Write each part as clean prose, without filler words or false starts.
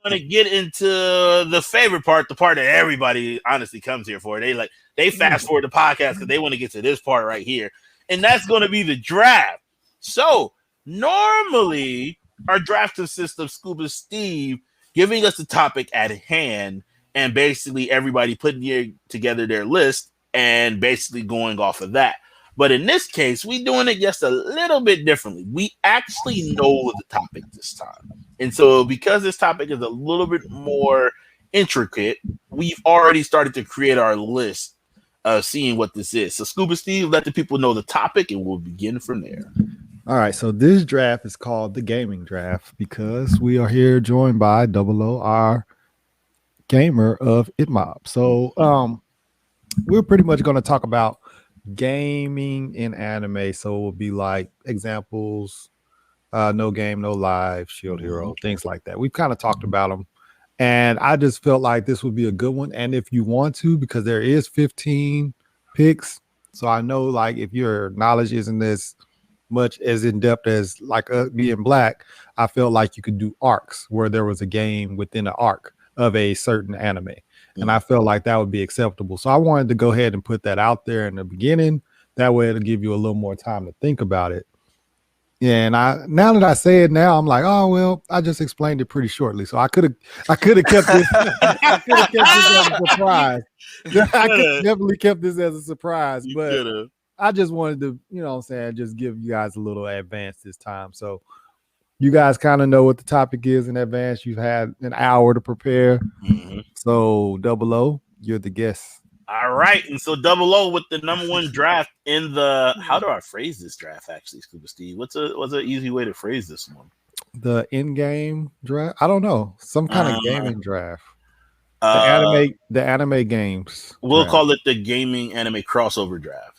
going to get into the favorite part, the part that everybody honestly comes here for. They fast forward the podcast because they want to get to this part right here, and that's going to be the draft. So normally our draft consists of ScubaSteve giving us the topic at hand, and basically everybody putting together their list and basically going off of that. But in this case, we're doing it just a little bit differently. We actually know the topic this time. And so because this topic is a little bit more intricate, we've already started to create our list of seeing what this is. So ScubaSteve, let the people know the topic and we'll begin from there. All right. So this draft is called the gaming draft because we are here joined by DoubleOh, our gamer of ItMob. So we're pretty much going to talk about gaming in anime. So it will be like examples, No Game, No Life, Shield Hero, things like that. We've kind of talked about them, and I just felt like this would be a good one. And if you want to, because there is 15 picks, so I know like if your knowledge isn't as much as in depth as like being black, I felt like you could do arcs where there was a game within an arc of a certain anime. And I felt like that would be acceptable. So I wanted to go ahead and put that out there in the beginning. That way it'll give you a little more time to think about it. And now that I say it now, I'm like, oh well, I just explained it pretty shortly. So I could have kept this. I could have kept this as a surprise. I could definitely kept this as a surprise, but I just wanted to, you know what I'm saying, just give you guys a little advance this time. So you guys kind of know what the topic is in advance. You've had an hour to prepare. So DoubleOh, you're the guest. All right. And so DoubleOh with the number one draft in the, how do I phrase this draft actually, ScubaSteve? What's an easy way to phrase this one? The in-game draft? I don't know. Some kind of gaming draft. The anime games. We'll call it the gaming anime crossover draft.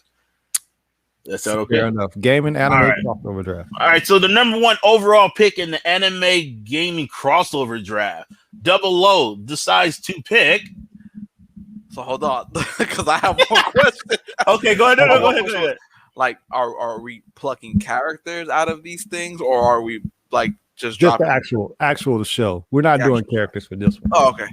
That's okay. Fair enough. Gaming anime crossover draft. All right. So the number one overall pick in the anime gaming crossover draft, DoubleOh decides to pick. So hold on, because I have one question. Okay, go ahead. Go ahead. Like, are we plucking characters out of these things, or are we like just the actual show? We're not doing characters for this one. Oh, okay.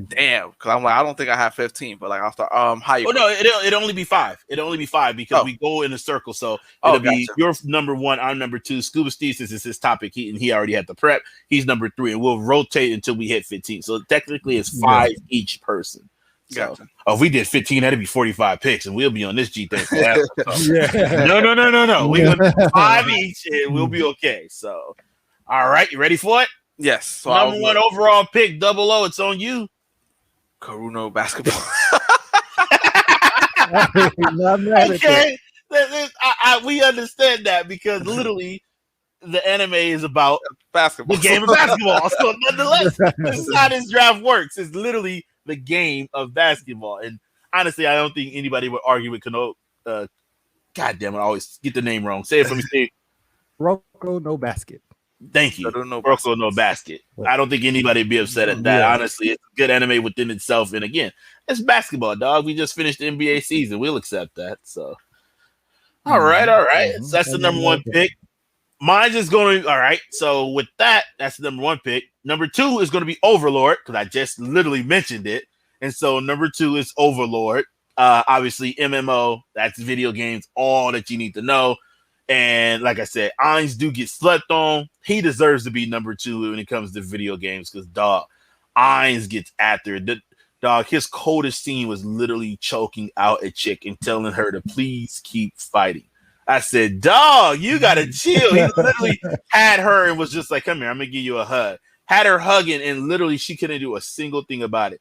Damn, because I'm like, I don't think I have 15, but like I'll start. How you? Oh no, it'll only be 5. It'll only be 5 because we go in a circle. So it'll be your number 1, I'm number 2. ScubaSteve, since it's his topic, he already had the prep. He's number 3, and we'll rotate until we hit 15. So technically, it's 5 each person. So, if we did 15, that'd be 45 picks, and we'll be on this G thing forever. So. No. We gonna do 5 each, and we'll be okay. So, all right, you ready for it? Yes. So number 1 overall pick, DoubleOh. It's on you. Kuruno basketball. Okay, we understand that because literally the anime is about basketball, the game of basketball. So, nonetheless, this is how this draft works. It's literally the game of basketball. And honestly, I don't think anybody would argue with Kano. God damn it, I always get the name wrong. Say it for me, Steve. Rocco no basket. Thank you. Rocco no basket. I don't think anybody would be upset at that. Honestly, it's a good anime within itself. And again, it's basketball, dog. We just finished the NBA season. We'll accept that. So all right. So that's the number 1 pick. Mine's just going to, all right. So with that, that's the number 1 pick. Number 2 is going to be Overlord because I just literally mentioned it. And so number 2 is Overlord. Obviously, MMO, that's video games, all that you need to know. And like I said, Ainz do get slept on. He deserves to be number 2 when it comes to video games because, dog, Ainz gets after it. Dog, his coldest scene was literally choking out a chick and telling her to please keep fighting. I said, dog, you got to chill. He literally had her and was just like, come here, I'm going to give you a hug. Had her hugging, and literally she couldn't do a single thing about it.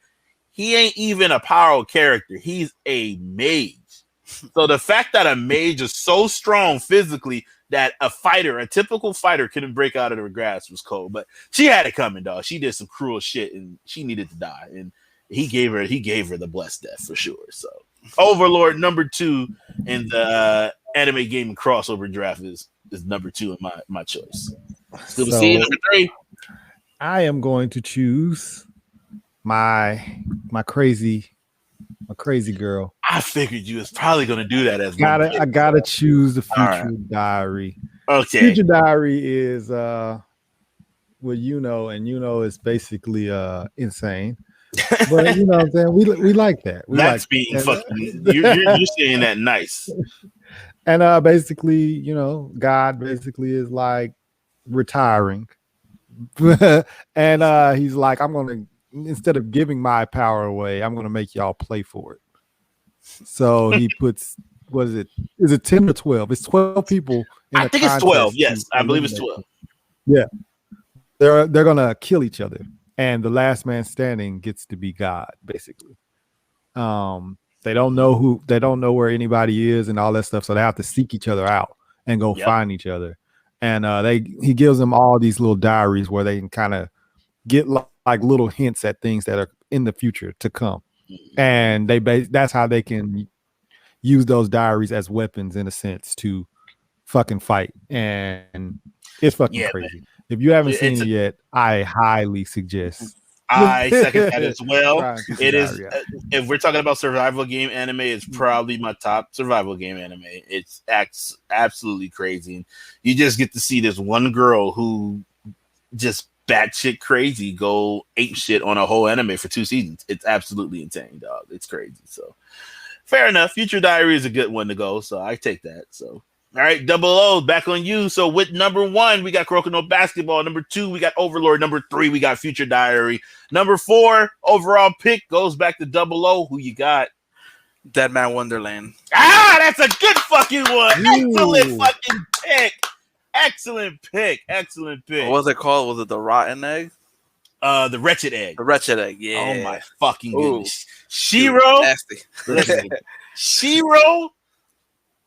He ain't even a power character. He's a mage. So the fact that a mage is so strong physically that a typical fighter couldn't break out of her grasp was cold. But she had it coming, dog. She did some cruel shit, and she needed to die. And he gave her the blessed death for sure. So Overlord number 2 in the anime gaming crossover draft is number 2 in my choice. So, number 3. I am going to choose my crazy girl. I figured you was probably going to do that as I gotta choose the Future Diary. Okay, Future Diary is with Yuno, and Yuno is basically insane. But you know what I'm saying? We like that. That's like being fucking. You're saying that nice. And basically, you know, God basically is like retiring. And he's like, I'm gonna, instead of giving my power away, I'm gonna make y'all play for it. So he puts, what is it? Is it 10 or 12? It's 12 people in I think it's 12. Yes, I believe it's 12. Yeah. They're gonna kill each other, and the last man standing gets to be God, basically. They don't know where anybody is and all that stuff, so they have to seek each other out and go find each other. And he gives them all these little diaries where they can kind of get like little hints at things that are in the future to come, and that's how they can use those diaries as weapons in a sense to fucking fight. And it's fucking crazy. Man. If you haven't seen it yet, I highly suggest. I second that as well. It is, if we're talking about survival game anime, it's probably my top survival game anime. It's absolutely crazy. And you just get to see this one girl who just batshit crazy go ape shit on a whole anime for 2 seasons. It's absolutely insane, dog. It's crazy. So fair enough. Future Diary is a good one to go. So I take that. So. All right, DoubleOh, back on you. So with number 1, we got Kuroko no Basketball. Number 2, we got Overlord. Number 3, we got Future Diary. Number 4, overall pick goes back to DoubleOh. Who you got? Dead Man Wonderland. Ah, that's a good fucking one. Excellent fucking pick. Excellent pick. Excellent pick. What was it called? Was it the Rotten Egg? The Wretched Egg. The Wretched Egg, yeah. Oh my fucking goodness. Shiro. Nasty. Shiro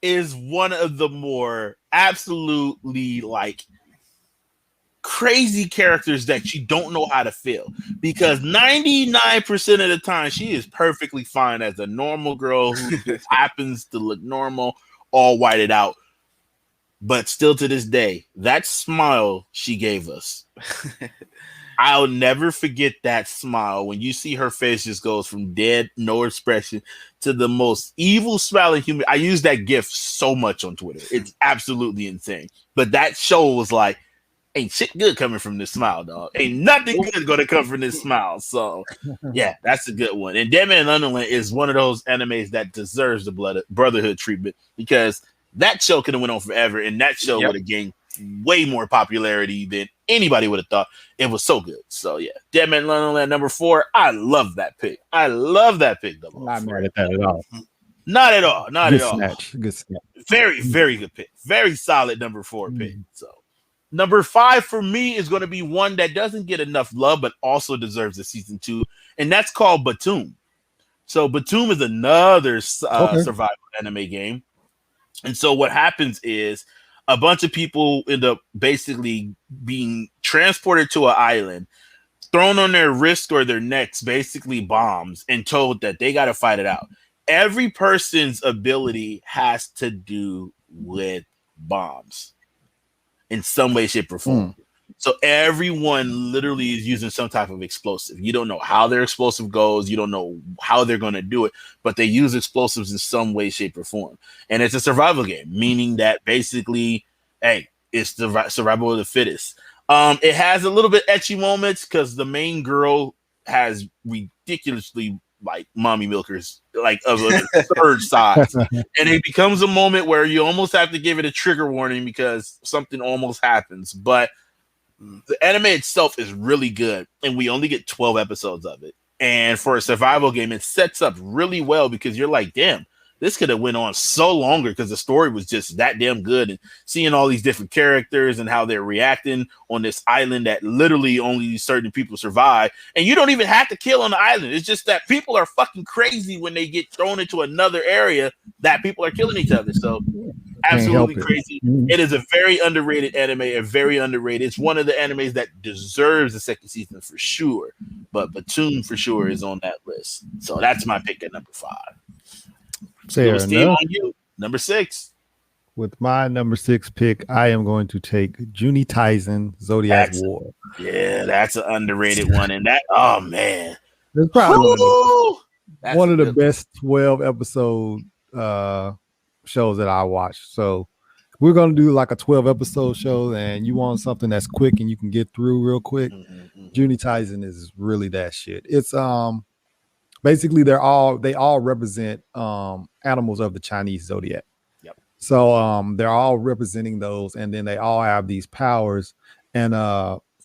is one of the more absolutely like crazy characters that you don't know how to feel, because 99% of the time she is perfectly fine as a normal girl who just happens to look normal, all whited out. But still to this day, that smile she gave us, I'll never forget that smile. When you see her face just goes from dead, no expression to the most evil smiling human. I use that gif so much on Twitter. It's absolutely insane. But that show was like, ain't shit good coming from this smile, dog. Ain't nothing good going to come from this smile. So, yeah, that's a good one. And Dead Man Wonderland is one of those animes that deserves the brotherhood treatment, because that show could have went on forever, and that show would have gained way more popularity than anybody would have thought. It was so good. So yeah, Dead Man Wonderland number 4. I love that pick. I love that pick. Not mad at that at all. Not at all. Not good at all. Snatch. Good snatch. Very, very good pick. Very solid number 4 pick. So number 5 for me is going to be one that doesn't get enough love, but also deserves a season 2, and that's called Batum. So Batum is another survival anime game. And so what happens is a bunch of people end up basically being transported to an island, thrown on their wrists or their necks, basically bombs, and told that they got to fight it out. Every person's ability has to do with bombs in some way, shape, or form. So everyone literally is using some type of explosive. You don't know how their explosive goes. You don't know how they're going to do it, but they use explosives in some way, shape, or form. And it's a survival game, meaning that basically, hey, it's the survival of the fittest. It has a little bit ecchi moments because the main girl has ridiculously like mommy milkers, like of a third size. And it becomes a moment where you almost have to give it a trigger warning because something almost happens. But the anime itself is really good, and we only get 12 episodes of it. And for a survival game, it sets up really well because you're like, damn, this could have went on so longer because the story was just that damn good. And seeing all these different characters and how they're reacting on this island that literally only certain people survive. And you don't even have to kill on the island. It's just that people are fucking crazy when they get thrown into another area that people are killing each other. So absolutely crazy. It is a very underrated anime, It's one of the animes that deserves a second season for sure. But Batum for sure is on that list. So that's my pick at number 5. Steve, on you, number 6. With my number 6 pick, I am going to take Juni Taisen Zodiac War. Yeah, that's an underrated one. And that, oh man, that's probably one of the best 12 episode shows that I watched. So we're gonna do like a 12 episode show, and you want something that's quick and you can get through real quick. Junitaisen is really that shit. It's basically they all represent animals of the Chinese zodiac. Yep. So they're all representing those, and then they all have these powers, and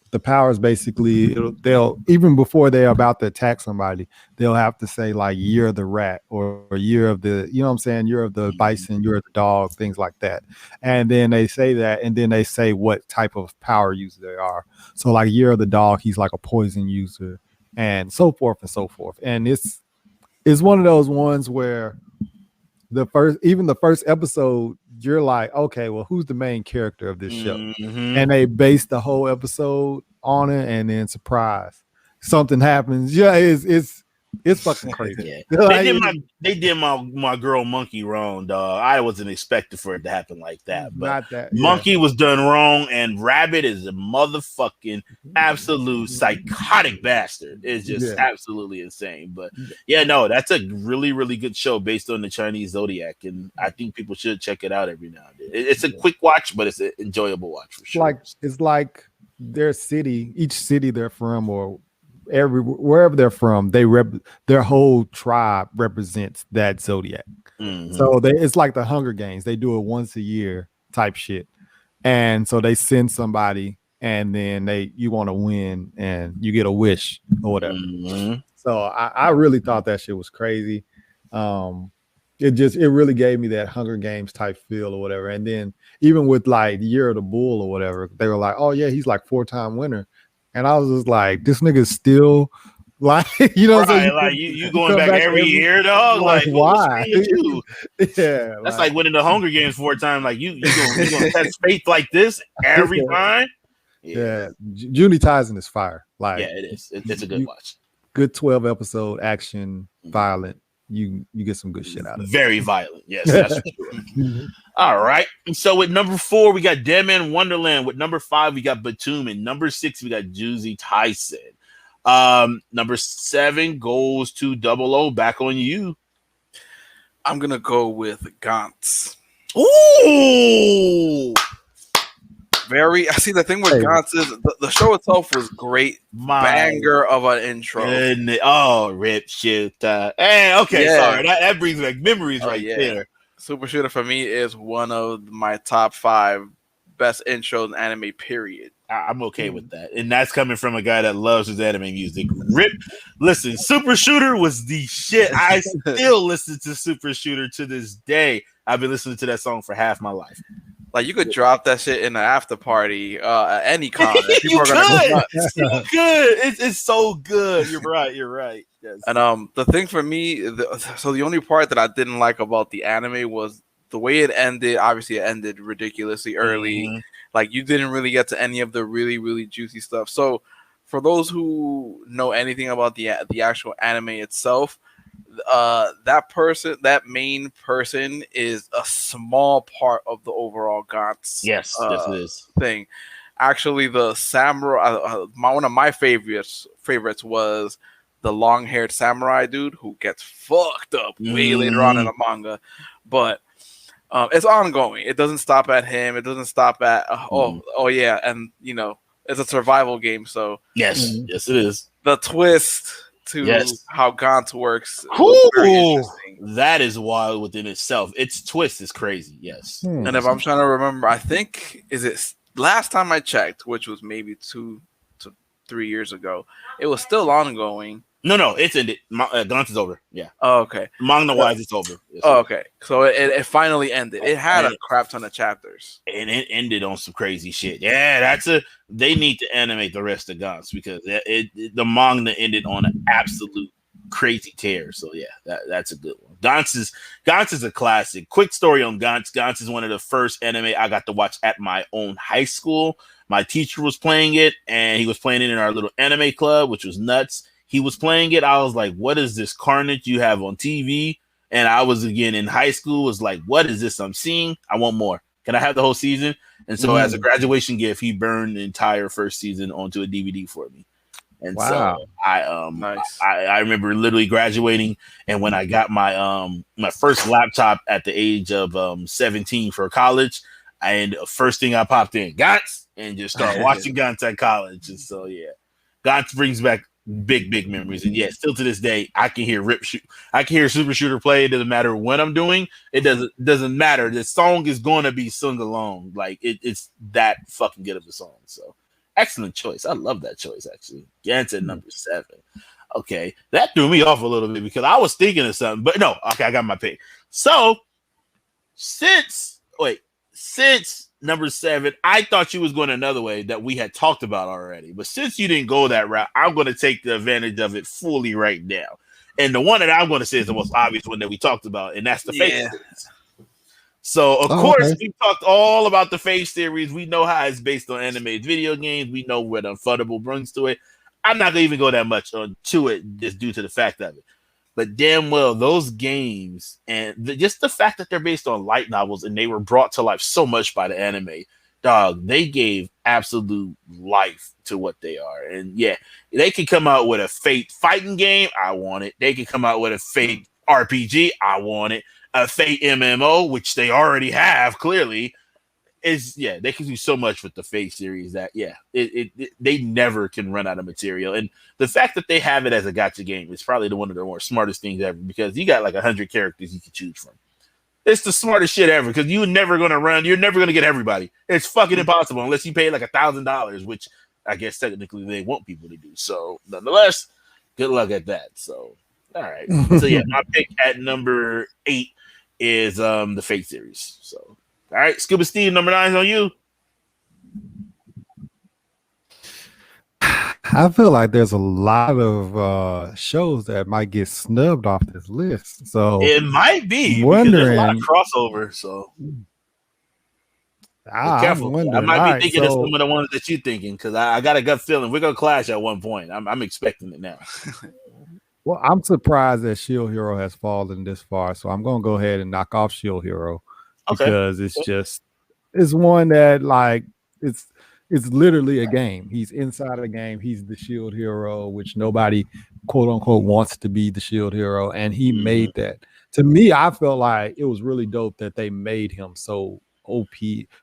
the powers basically they'll even before they're about to attack somebody, they'll have to say like year of the rat or year of the, you know what I'm saying, year of the bison, year of the dog, things like that. And then they say that, and then they say what type of power user they are. So like year of the dog, he's like a poison user, and so forth and so forth. And it's one of those ones where the first episode, you're like, okay, well, who's the main character of this show? And they base the whole episode on it, and then surprise, something happens. Yeah, it's fucking crazy. Yeah. They did my girl Monkey wrong, dog. I wasn't expecting for it to happen like that. But not that, Monkey was done wrong, and Rabbit is a motherfucking absolute psychotic bastard. It's just absolutely insane. But yeah, no, that's a really, really good show based on the Chinese zodiac, and I think people should check it out every now and then. It's a quick watch, but it's an enjoyable watch for sure. It's like their city, each city they're from, or wherever they're from, their whole tribe represents that zodiac. So it's like the Hunger Games. They do it once a year type shit, and so they send somebody, and then you want to win, and you get a wish or whatever. So I really thought that shit was crazy. It really gave me that Hunger Games type feel or whatever. And then even with like the Year of the Bull or whatever, they were like, oh yeah, he's like 4-time winner. And I was just like, this nigga's still like, you know, right, like you going back every year, dog. Like why? Yeah, that's like winning the Hunger Games 4 times. Like you gonna test faith like this every time. Yeah, Junitaisen is fire. Like, yeah, it is. It's a good watch. Good 12 episode action, violent. You get some good shit out of it. Very violent. Yes, that's for sure. All right. So with number 4, we got Dead Man Wonderland. With number 5, we got Batum. And number 6, we got Junitaisen. Number 7 goes to DoubleOh. Back on you. I'm gonna go with Gantz. Ooh. I see the thing with Gantz is the show itself was great. Banger of an intro. Rip shooter. Hey, okay, sorry. That brings back memories there. Super Shooter for me is one of my top 5 best intros in anime, period. I'm okay with that. And that's coming from a guy that loves his anime music. Listen, Super Shooter was the shit. I still listen to Super Shooter to this day. I've been listening to that song for half my life. Like, you could drop that shit in an after party at any con. You could. It's so good. You're right. Yes. And the thing for me, the only part that I didn't like about the anime was the way it ended. Obviously, it ended ridiculously early. Like, you didn't really get to any of the really, really juicy stuff. So, for those who know anything about the actual anime itself, that main person is a small part of the overall Gantz it is thing. Actually, the samurai, one of my favorites was the long-haired samurai dude who gets fucked up way later on in the manga, but it's ongoing. It doesn't stop at him. It doesn't stop at and you know, it's a survival game, so yes it is. The twist to how Gantz works. That is wild within itself. Its twist is crazy. Yes. And if I'm trying to remember, I think last time I checked, which was maybe 2 to 3 years ago, it was still ongoing. No, it's ended. Gantz is over. Yeah. Oh, okay. Manga-wise, it's over. Okay. So it finally ended. It had a crap ton of chapters. And it ended on some crazy shit. Yeah, they need to animate the rest of Gantz because the manga ended on an absolute crazy tear. So yeah, that's a good one. Gantz is a classic. Quick story on Gantz. Gantz is one of the first anime I got to watch at my own high school. My teacher was playing it, and he was playing it in our little anime club, which was nuts. He was playing it. I was like, what is this carnage you have on TV? And I was, again, in high school, was like, what is this I'm seeing? I want more. Can I have the whole season? And so as a graduation gift, he burned the entire first season onto a DVD for me. And so I remember literally graduating. And when I got my my first laptop at the age of 17 for college, And first thing I popped in, Gantz, and just started watching Gantz at college. And so, yeah, Gantz brings back big memories. And yeah, still to this day, I can hear I can hear Super Shooter play. It doesn't matter what I'm doing. It doesn't matter. The song is going to be sung along. Like it's that fucking good of a song. So excellent choice. I love that choice, actually. Gantz at number 7. Okay, that threw me off a little bit because I was thinking of something, but no. Okay, I got my pick. So since number 7, I thought you was going another way that we had talked about already. But since you didn't go that route, I'm going to take the advantage of it fully right now. And the one that I'm going to say is the most obvious one that we talked about, and that's the Face series. So, of course, we talked all about the Face series. We know how it's based on animated video games. We know what Unfuddable brings to it. I'm not going to even go that much to it just due to the fact of it. But damn well, those games and just the fact that they're based on light novels and they were brought to life so much by the anime, dog, they gave absolute life to what they are. And yeah, they could come out with a Fate fighting game. I want it. They could come out with a Fate RPG. I want it. A Fate MMO, which they already have, clearly. They can do so much with the Fate series that they never can run out of material. And the fact that they have it as a gacha game is probably one of the more smartest things ever, because you got like 100 characters you can choose from. It's the smartest shit ever, because you're never going to get everybody. It's fucking impossible unless you pay like $1,000, which I guess technically they want people to do. So nonetheless, good luck at that. So all right. So yeah, my pick at number 8 is the Fate series. So all right, ScubaSteve, number 9 is on you. I feel like there's a lot of shows that might get snubbed off this list. So it might be because there's a lot of crossover. So careful. I might be thinking of some of the ones that you're thinking, because I got a gut feeling we're gonna clash at one point. I'm expecting it now. Well, I'm surprised that Shield Hero has fallen this far, so I'm gonna go ahead and knock off Shield Hero. Because it's one that, like, it's literally a game. He's inside a game. He's the Shield Hero, which nobody quote unquote wants to be the Shield Hero, and he made that. To me, I felt like it was really dope that they made him so OP.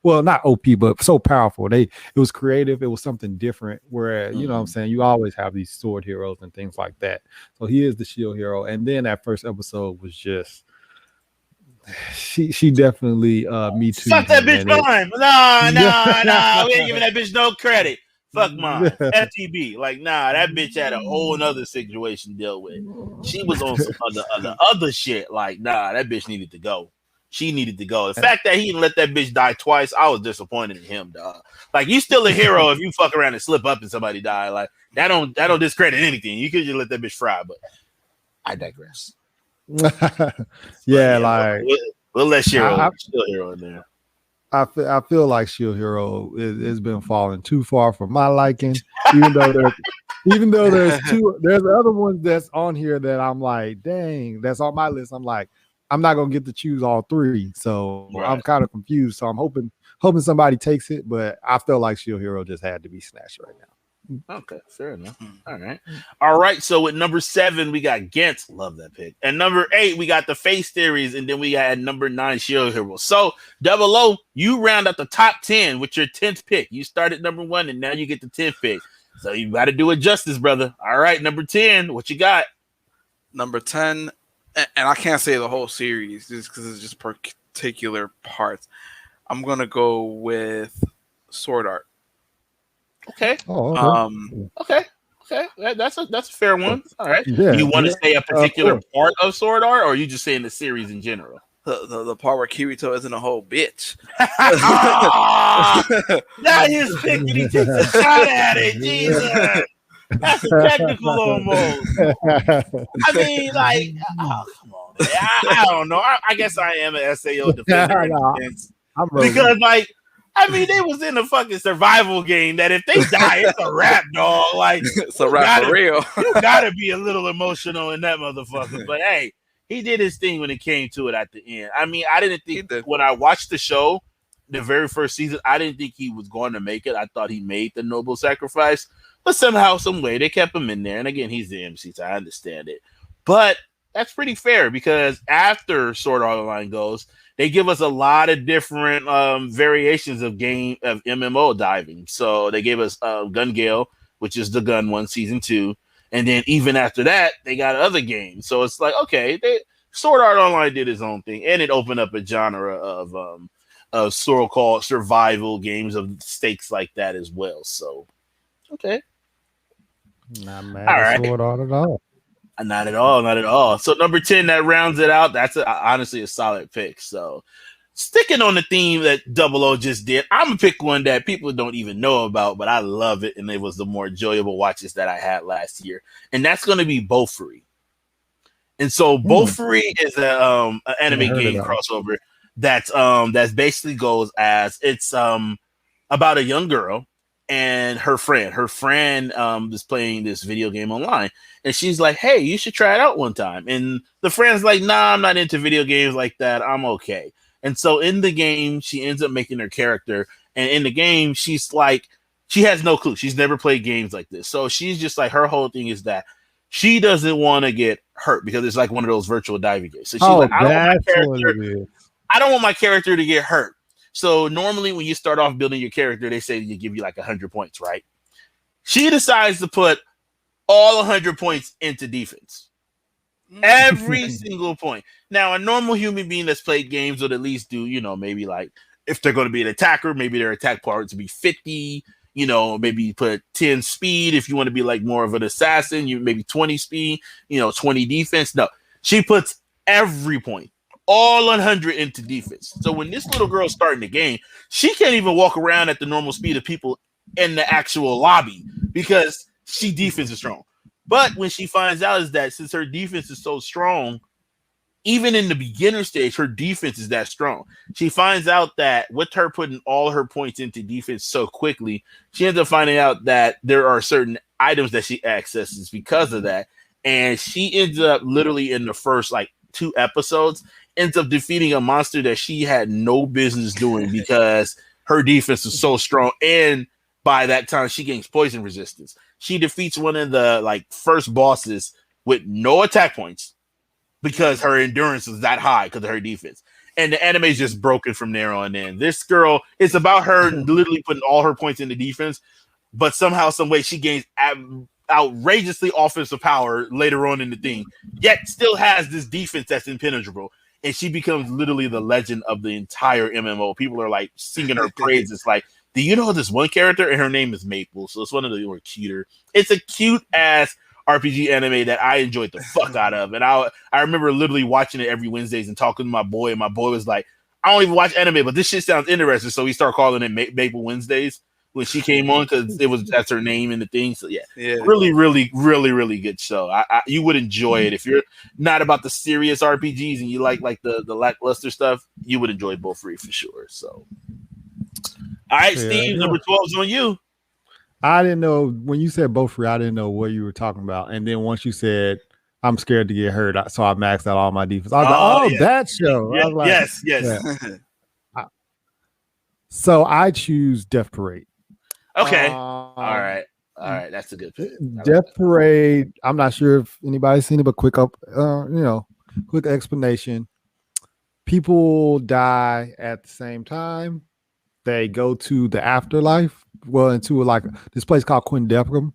Well, not OP, but so powerful. It was creative. It was something different. Where you know what I'm saying, you always have these sword heroes and things like that. So he is the Shield Hero, and then that first episode was just. She definitely me too. Fuck that bitch mine. No. We ain't giving that bitch no credit. Fuck mine. FTB. Like, nah, that bitch had a whole nother situation to deal with. She was on some other shit. Like, nah, that bitch needed to go. She needed to go. The fact that he didn't let that bitch die twice, I was disappointed in him, dog. Like, you still a hero if you fuck around and slip up and somebody die. Like, that don't discredit anything. You could just let that bitch fry, but I digress. Like we'll let Shield Hero in there. I feel like Shield Hero has been falling too far for my liking. Even though there's other ones that's on here that I'm like, dang, that's on my list. I'm like, I'm not gonna get to choose all 3, so I'm kind of confused. So I'm hoping somebody takes it, but I feel like Shield Hero just had to be snatched right now. Okay, fair enough. All right. So at number 7, we got Gantz. Love that pick. And number 8, we got the Face series, and then we got number 9 Shield Hero. So DoubleOh, you round up the top 10 with your 10th pick. You started number 1, and now you get the 10th pick. So you got to do it justice, brother. All right, number 10, what you got? Number 10, and I can't say the whole series just because it's just particular parts. I'm gonna go with Sword Art. Okay. Okay. That's a fair one. All right. You want to say a particular part of Sword Art, or are you just saying the series in general? The part where Kirito isn't a whole bitch. Now he's picking. He takes a shot at it. Jesus. That's a technical almost. I mean, like, oh, come on. Man. I don't know. I guess I am an SAO defender. Because, like, I mean, they was in a fucking survival game that if they die, it's a wrap, dog. Like, it's a wrap for real. You gotta be a little emotional in that motherfucker. But hey, he did his thing when it came to it at the end. I mean, I didn't think when I watched the show, the very first season, I didn't think he was going to make it. I thought he made the noble sacrifice, but somehow, some way, they kept him in there. And again, he's the MC, so I understand it. But that's pretty fair because after Sword Art Online goes, they give us a lot of different variations of MMO diving. So they gave us Gun Gale, which is the gun one, season 2. And then even after that, they got other games. So it's like, okay, Sword Art Online did its own thing, and it opened up a genre of so-called survival games of stakes like that as well. So, okay. Not mad at Sword Art at all. Not at all, not at all. So number 10, that rounds it out. That's honestly a solid pick. So sticking on the theme that DoubleOh just did, I'm gonna pick one that people don't even know about, but I love it, and it was the more enjoyable watches that I had last year, and that's gonna be Bofuri. And so Bofuri is an anime game crossover that's basically goes as it's about a young girl and her friend. Her friend is playing this video game online, and she's like, "Hey, you should try it out one time." And the friend's like, "Nah, I'm not into video games like that. I'm okay." And so in the game, she ends up making her character, and in the game, she's like, she has no clue. She's never played games like this, so she's just like, her whole thing is that she doesn't want to get hurt because it's like one of those virtual diving games. So she's like, I don't want my character to get hurt. So normally when you start off building your character, they say you give you like 100 points, right? She decides to put all 100 points into defense. Every single point. Now, a normal human being that's played games would at least do, maybe like if they're going to be an attacker, maybe their attack power to be 50, maybe put 10 speed. If you want to be like more of an assassin, you maybe 20 speed, 20 defense. No, she puts every point, all 100 into defense. So when this little girl's starting the game, she can't even walk around at the normal speed of people in the actual lobby because she defense is strong. But when she finds out is that since her defense is so strong, even in the beginner stage, her defense is that strong. She finds out that with her putting all her points into defense so quickly, she ends up finding out that there are certain items that she accesses because of that. And she ends up literally in the first like 2 episodes, ends up defeating a monster that she had no business doing because her defense is so strong. And by that time, she gains poison resistance. She defeats one of the like first bosses with no attack points because her endurance is that high because of her defense. And the anime is just broken from there on in. This girl, it's about her literally putting all her points into defense, but somehow, some way, she gains outrageously offensive power later on in the thing, yet still has this defense that's impenetrable. And she becomes literally the legend of the entire MMO. People are like singing her praises. Like, do you know this one character? And her name is Maple. So it's one of the more cuter. It's a cute ass RPG anime that I enjoyed the fuck out of. And I remember literally watching it every Wednesdays and talking to my boy. And my boy was like, I don't even watch anime, but this shit sounds interesting. So we started calling it Maple Wednesdays when she came on because that's her name in the thing. So yeah. Really, really, really, really good show. You would enjoy it. If you're not about the serious RPGs and you like the lackluster stuff, you would enjoy Bofuri for sure. So all right, Steve, number 12 is on you. I didn't know when you said Bofuri, I didn't know what you were talking about. And then once you said, I'm scared to get hurt, so I maxed out all my defense. I was like, that show. Yeah, I was like, yes. Yeah. So I choose Death Parade. Okay. All right. That's a good pick. Death Parade. I'm not sure if anybody's seen it, but quick explanation. People die at the same time. They go to the afterlife. Well, into like this place called Quindeprum,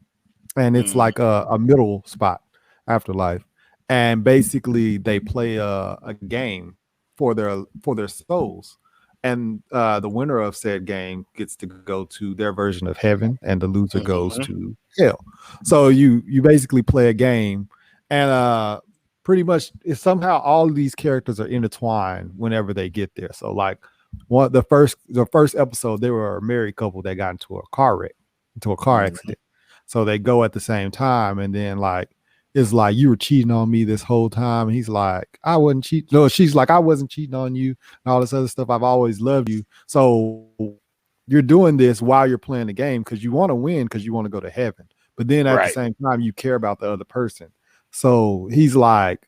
and it's like a middle spot, afterlife. And basically, they play a game for their souls. And the winner of said game gets to go to their version of heaven, and the loser goes to hell. So you basically play a game, and pretty much it's somehow all of these characters are intertwined whenever they get there. So like the first episode, they were a married couple that got into a car accident. So they go at the same time, and then like it's like, you were cheating on me this whole time. And he's like, I wasn't cheating. No, she's like, I wasn't cheating on you and all this other stuff. I've always loved you. So you're doing this while you're playing the game because you want to win, because you want to go to heaven. But then at the same time, you care about the other person. So he's like,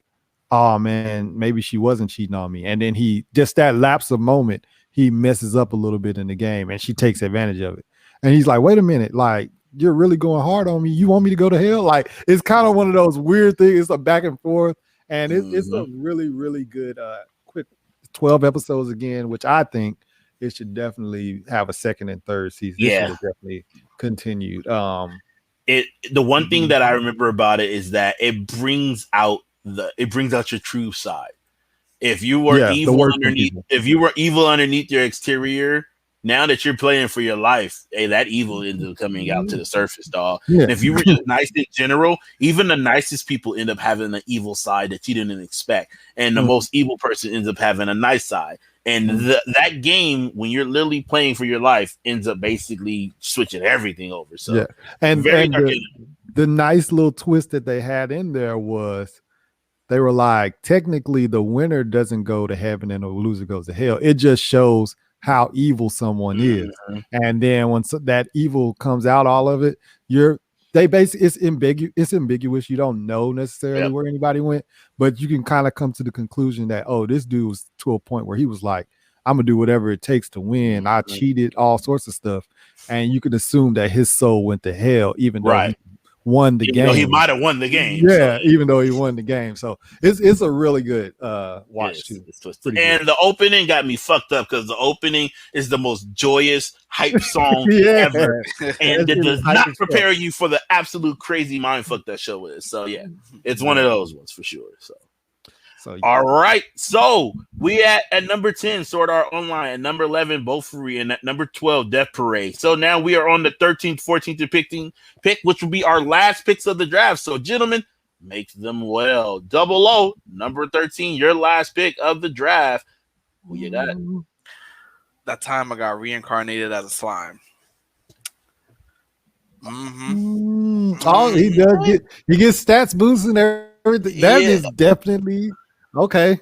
oh man, maybe she wasn't cheating on me. And then he just that lapse of moment, he messes up a little bit in the game, and she takes advantage of it. And he's like, wait a minute, like, you're really going hard on me. You want me to go to hell? Like, it's kind of one of those weird things. It's a back and forth, and it's a really, really good quick 12 episodes again, which I think it should definitely have a second and third season. This should have definitely continued. The one thing that I remember about it is that it brings out your true side. If you were evil underneath your exterior, now that you're playing for your life, hey, that evil ends up coming out to the surface, dog. Yeah. And if you were just nice in general, even the nicest people end up having an evil side that you didn't expect. And the most evil person ends up having a nice side. And that game, when you're literally playing for your life, ends up basically switching everything over. So, and the nice little twist that they had in there was they were like, technically, the winner doesn't go to heaven and the loser goes to hell. It just shows how evil someone is. And then once that evil comes out, all of it, it's ambiguous. You don't know necessarily where anybody went, but you can kind of come to the conclusion that, oh, this dude was to a point where he was like, I'm gonna do whatever it takes to win. I cheated, all sorts of stuff. And you can assume that his soul went to hell, even though he won the game. He might have won the game. Yeah, even though he won the game. So it's a really good watch too. And the opening got me fucked up because the opening is the most joyous hype song ever. And it does not prepare you for the absolute crazy mindfuck that show is. So yeah, it's one of those ones for sure. So all right. So we at number 10, Sword Art Online, at number 11, Both Free, and at number 12, Death Parade. So now we are on the 13th, 14th, and pick, which will be our last picks of the draft. So gentlemen, make them well. Double O, number 13, your last pick of the draft. Who you got? That time I got reincarnated as a slime. Oh, he does he gets stats boosts and everything. That is definitely okay.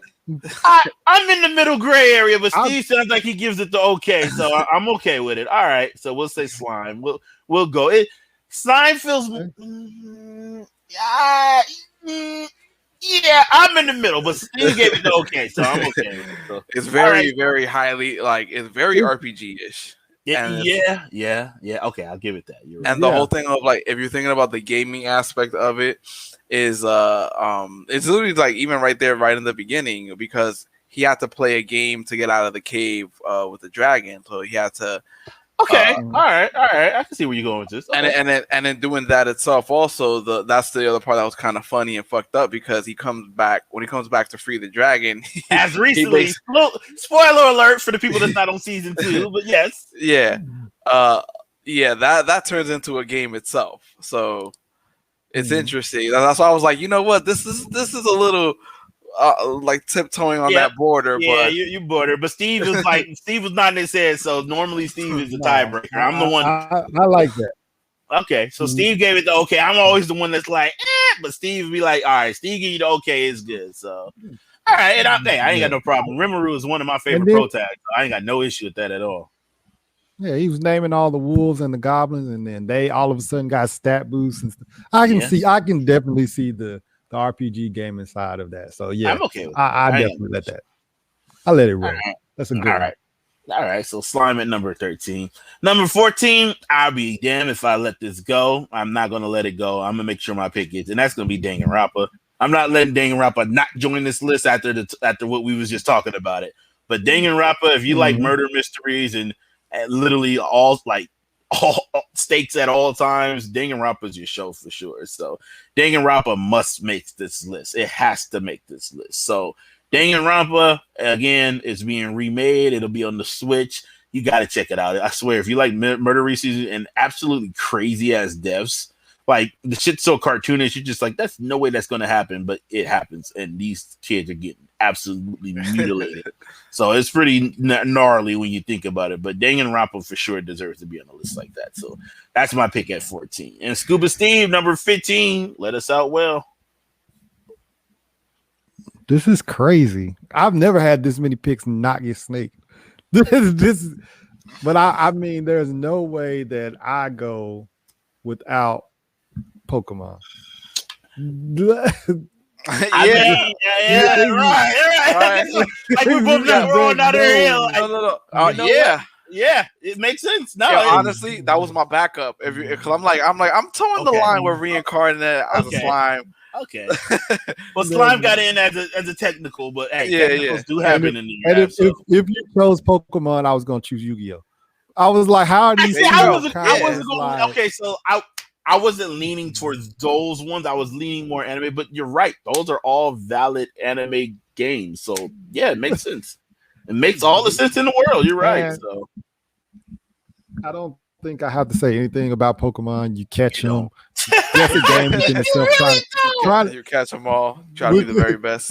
I'm in the middle gray area, but Steve sounds like he gives it the okay, so I'm okay with it. All right, so we'll say slime. We'll go. Slime feels. Yeah, I'm in the middle, but Steve gave it the okay, so I'm okay with it. So. It's very, very highly it's very RPG-ish. Yeah. Okay, I'll give it that. You're right. And the whole thing of if you're thinking about the gaming aspect of it, is it's literally even right there, right in the beginning, because he had to play a game to get out of the cave with the dragon, so he had to. Okay, all right. I can see where you're going with this. Okay. And then doing that itself, also that's the other part that was kind of funny and fucked up, because when he comes back to free the dragon, as recently, spoiler alert for the people that's not on season 2, but yes, that turns into a game itself. So it's interesting. That's why I was like, you know what, this is a little. Tiptoeing on that border, but you border. But Steve was not in his head, so normally Steve is the tiebreaker. I'm the one. I like that. Okay, so Steve gave it the okay. I'm always the one that's like, but Steve would be like, all right, Steve give you the okay, is good. So, all right, and I ain't got no problem. Rimuru is one of my favorite pro tags. So I ain't got no issue with that at all. Yeah, he was naming all the wolves and the goblins, and then they all of a sudden got stat boosts and stuff. I can definitely see the RPG game inside of that. So yeah, I'm okay with I definitely let that. I let it roll. Right. That's a good one. All right. So slime at number 13. Number 14, I'll be damned if I let this go. I'm not gonna let it go. I'm gonna make sure my pick gets, and that's gonna be Danganronpa. I'm not letting Danganronpa not join this list after what we was just talking about it. But Danganronpa, if you like murder mysteries and literally all stakes at all times, Danganronpa is your show for sure. So Danganronpa must make this list. It has to make this list. So Danganronpa, again, is being remade. It'll be on the Switch. You got to check it out. I swear, if you like murder mysteries and absolutely crazy ass deaths, the shit's so cartoonish, you're just like, that's no way that's going to happen, but it happens. And these kids are getting absolutely mutilated. So it's pretty gnarly when you think about it. But Danganronpa for sure deserves to be on a list like that. So that's my pick at 14. And ScubaSteve, number 15, let us out well. This is crazy. I've never had this many picks not get snaked. But I mean, there's no way that I go without Pokemon. Right. Like we both got rolling out of here. No. Yeah, it makes sense. No, honestly, that was my backup. Because I'm towing the line with reincarnated as a slime. Okay. Well, Slime got in as a technical, but hey, technicals do happen in the draft. And if you chose Pokemon, I was gonna choose Yu-Gi-Oh. I was like, how are these? I wasn't going. Okay, so I wasn't leaning towards those ones. I was leaning more anime. But you're right; those are all valid anime games. So yeah, it makes sense. It makes all the sense in the world. You're right. So I don't think I have to say anything about Pokemon. You catch them. That's a game within itself. You catch them all. Try to be the very best.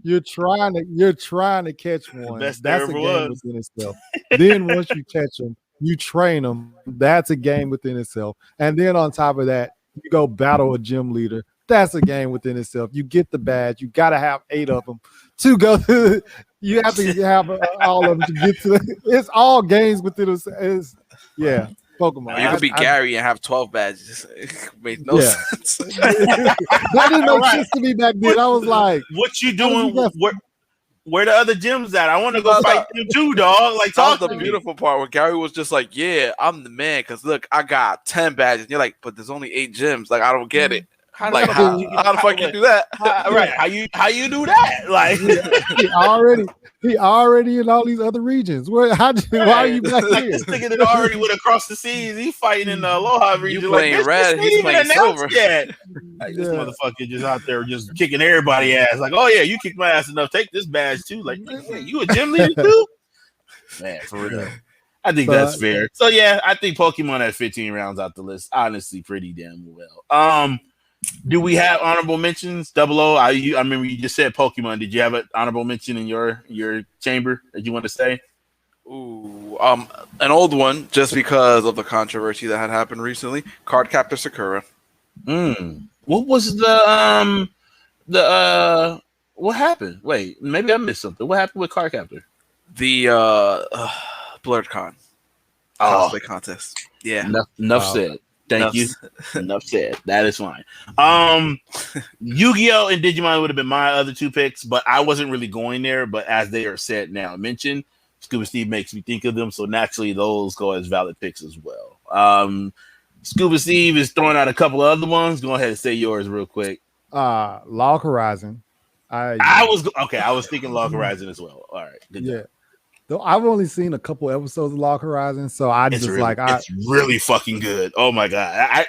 You're trying to catch one. That's a game within itself. Then once you catch them, you train them. That's a game within itself. And then on top of that, you go battle a gym leader. That's a game within itself. You get the badge. You got to have 8 of them to go through. You have to have all of them to get to it's all games within itself. Yeah. Pokemon. You could be Gary and have 12 badges. It made no sense. That didn't make sense to me back then. I was like, "What you doing? Where the other gyms at? I want to go fight them too, dog." Like, that was the beautiful part where Gary was just like, "Yeah, I'm the man." Because look, I got 10 badges. And you're like, "But there's only 8 gyms. Like, I don't get it. How the fuck you do that? Right? How you do that? Like, he already in all these other regions. Why are you back here? This nigga that already went across the seas. He fighting in the Aloha region. You playing red? He's playing silver. Like, this motherfucker just out there just kicking everybody's ass. Like, oh yeah, you kicked my ass enough. Take this badge too. Like, man, you a gym leader too? Man, for real. I think that's fair. So yeah, I think Pokemon at 15 rounds out the list. Honestly, pretty damn well. Do we have honorable mentions? DoubleOh. I remember you just said Pokemon. Did you have an honorable mention in your chamber that you want to say? Ooh, an old one, just because of the controversy that had happened recently. Cardcaptor Sakura. What was the what happened? Wait, maybe I missed something. What happened with Cardcaptor? The Blurred Con cosplay contest. Yeah. Enough said. Thank you. Enough said. That is fine. Yu-Gi-Oh! And Digimon would have been my other 2 picks, but I wasn't really going there. But as they are said now, mentioned, ScubaSteve makes me think of them, so naturally those go as valid picks as well. ScubaSteve is throwing out a couple of other ones. Go ahead and say yours real quick. Log Horizon. I was thinking Log Horizon as well. All right. Good job. Though I've only seen a couple episodes of Log Horizon, so it's really fucking good. Oh my god,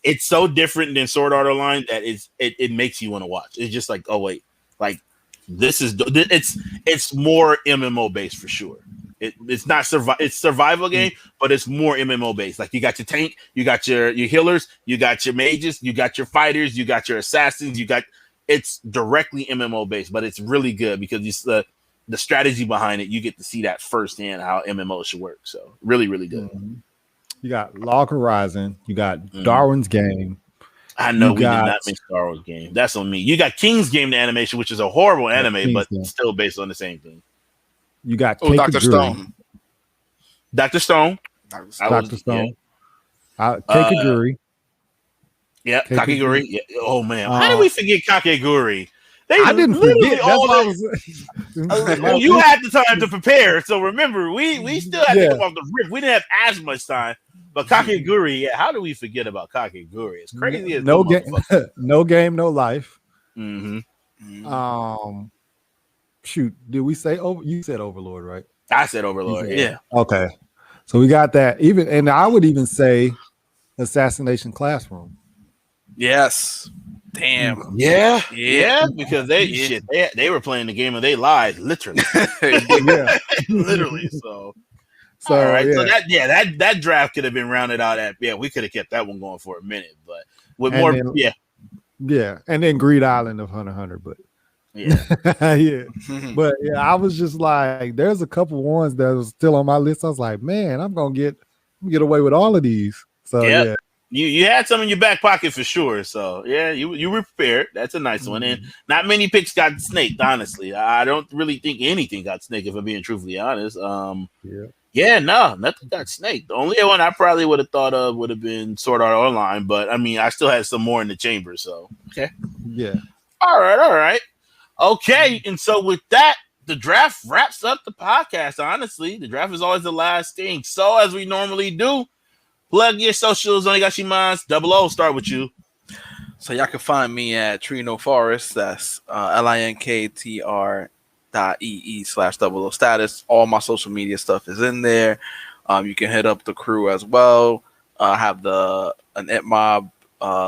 it's so different than Sword Art Online that it makes you want to watch. It's just like, oh wait, like it's more MMO based for sure. It's not it's survival game, but it's more MMO based. Like you got your tank, you got your healers, you got your mages, you got your fighters, you got your assassins, it's directly MMO based, but it's really good because it's the strategy behind it, you get to see that firsthand how MMO should work. So really, really good. You got Log Horizon. You got Darwin's Game. I know we did not miss Darwin's Game. That's on me. You got King's Game, the animation, which is a horrible anime, but still based on the same thing. You got Dr. Stone. Dr. Stone. Dr. Stone. Kakegurui. Yeah, Kakegurui. Yeah. Oh man, how did we forget Kakegurui? I didn't forget. You had the time to prepare, so remember, we still had to come off the rip. We didn't have as much time, but Kakegurui. How do we forget about Kakegurui? It's crazy. No game, no life. Shoot, did we say over? You said Overlord, right? I said Overlord. Yeah. Okay, so we got that. And I would even say Assassination Classroom. Yes. Damn. Yeah, because they were playing the game of their lives, literally. Literally. So all right. So that draft could have been rounded out at we could have kept that one going for a minute, but with more and then Greed Island of Hunter x Hunter, but but I was just like, there's a couple ones that was still on my list. I was like, man, I'm gonna get away with all of these. So You had some in your back pocket for sure. So you were prepared. That's a nice one. And not many picks got snaked, honestly. I don't really think anything got snaked, if I'm being truthfully honest. Nothing got snaked. The only one I probably would have thought of would have been Sword Art Online, but I mean I still had some more in the chamber, so okay. Yeah. All right. Okay, and so with that, the draft wraps up the podcast. Honestly, the draft is always the last thing. So as we normally do, plug your socials, Onegashimasu. DoubleOh, start with you. So y'all can find me at Trino Forest. That's linktr.ee/DoubleOhStatus. All my social media stuff is in there. You can hit up the crew as well. Have an ItMob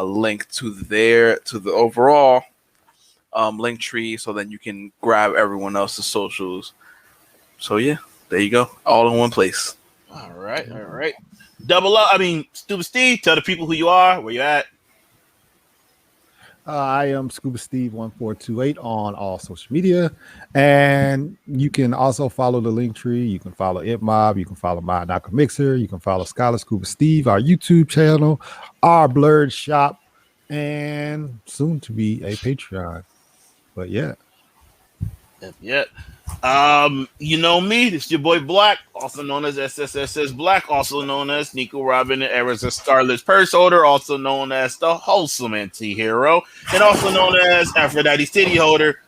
link to the overall link tree, so then you can grab everyone else's socials. So yeah, there you go, all in one place. All right. ScubaSteve, tell the people who you are, where you at. I am ScubaSteve1428 on all social media, and you can also follow the link tree. You can follow ItMob, you can follow Mayonaka Mixer, you can follow ScubaSteve, our YouTube channel, our Blurred Shop, and soon to be a Patreon. But yeah. Yep. You know me, this is your boy Black, also known as SSSS Black, also known as Nico Robin and Arizona Starless Purse Holder, also known as the Wholesome Anti-Hero, and also known as Aphrodite City Holder.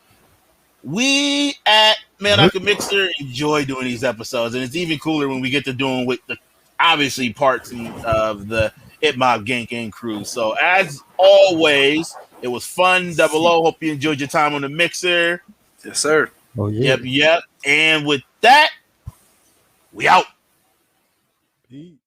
We at Mayonaka Mixer enjoy doing these episodes, and it's even cooler when we get to doing with the obviously parts of the ItMob Gang crew. So as always, it was fun. DoubleOh, hope you enjoyed your time on the Mixer. Yes, sir. Oh yeah. Yep. And with that, we out. Peace.